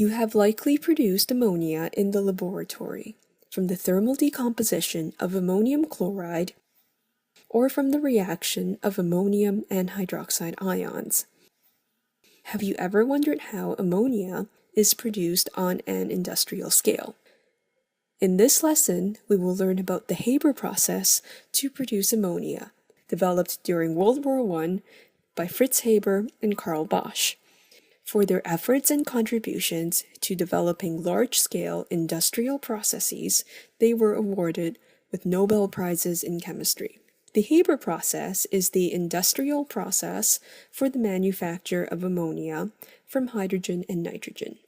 You have likely produced ammonia in the laboratory from the thermal decomposition of ammonium chloride or from the reaction of ammonium and hydroxide ions. Have you ever wondered how ammonia is produced on an industrial scale? In this lesson, we will learn about the Haber process to produce ammonia, developed during World War I by Fritz Haber and Carl Bosch. For their efforts and contributions to developing large-scale industrial processes, they were awarded with Nobel Prizes in chemistry. The Haber process is the industrial process for the manufacture of ammonia from hydrogen and nitrogen.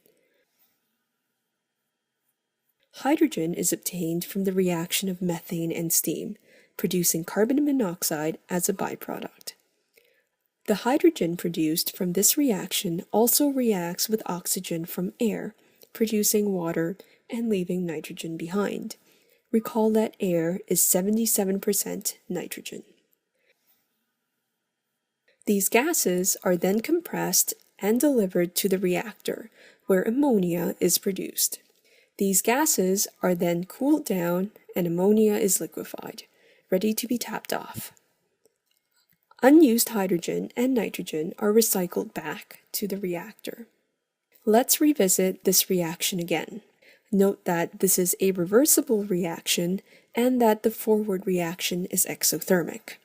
Hydrogen is obtained from the reaction of methane and steam, producing carbon monoxide as a byproduct. The hydrogen produced from this reaction also reacts with oxygen from air, producing water and leaving nitrogen behind. Recall that air is 77% nitrogen. These gases are then compressed and delivered to the reactor, where ammonia is produced. These gases are then cooled down and ammonia is liquefied, ready to be tapped off. Unused hydrogen and nitrogen are recycled back to the reactor. Let's revisit this reaction again. Note that this is a reversible reaction and that the forward reaction is exothermic.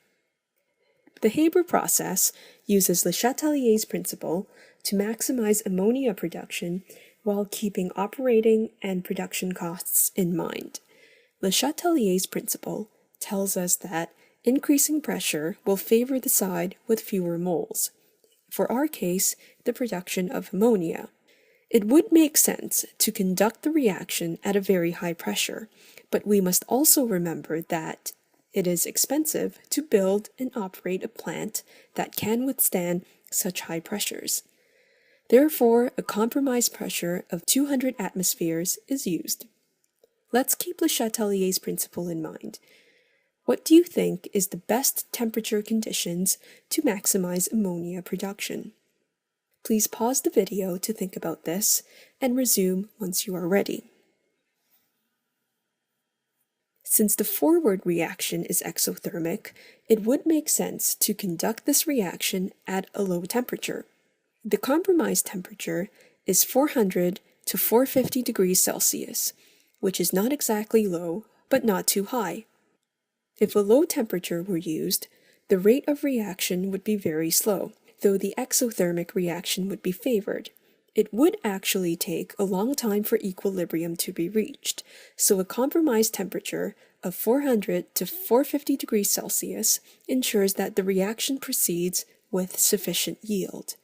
The Haber process uses Le Chatelier's principle to maximize ammonia production while keeping operating and production costs in mind. Le Chatelier's principle tells us that increasing pressure will favor the side with fewer moles. For our case, the production of ammonia. It would make sense to conduct the reaction at a very high pressure, but we must also remember that it is expensive to build and operate a plant that can withstand such high pressures. Therefore, a compromise pressure of 200 atmospheres is used. Let's keep Le Chatelier's principle in mind. What do you think is the best temperature conditions to maximize ammonia production? Please pause the video to think about this and resume once you are ready. Since the forward reaction is exothermic, it would make sense to conduct this reaction at a low temperature. The compromise temperature is 400 to 450 degrees Celsius, which is not exactly low, but not too high. If a low temperature were used, the rate of reaction would be very slow, though the exothermic reaction would be favored. It would actually take a long time for equilibrium to be reached, so a compromise temperature of 400 to 450 degrees Celsius ensures that the reaction proceeds with sufficient yield.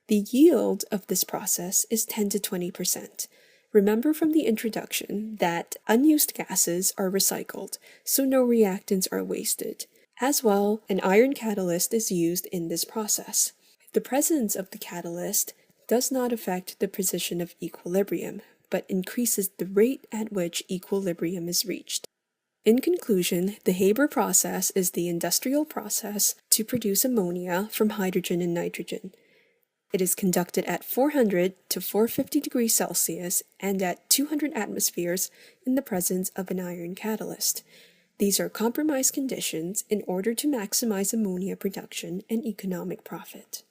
The yield of this process is 10 to 20%. Remember from the introduction that unused gases are recycled, so no reactants are wasted. As well, an iron catalyst is used in this process. The presence of the catalyst does not affect the position of equilibrium, but increases the rate at which equilibrium is reached. In conclusion, the Haber process is the industrial process to produce ammonia from hydrogen and nitrogen. It is conducted at 400 to 450 degrees Celsius and at 200 atmospheres in the presence of an iron catalyst. These are compromise conditions in order to maximize ammonia production and economic profit.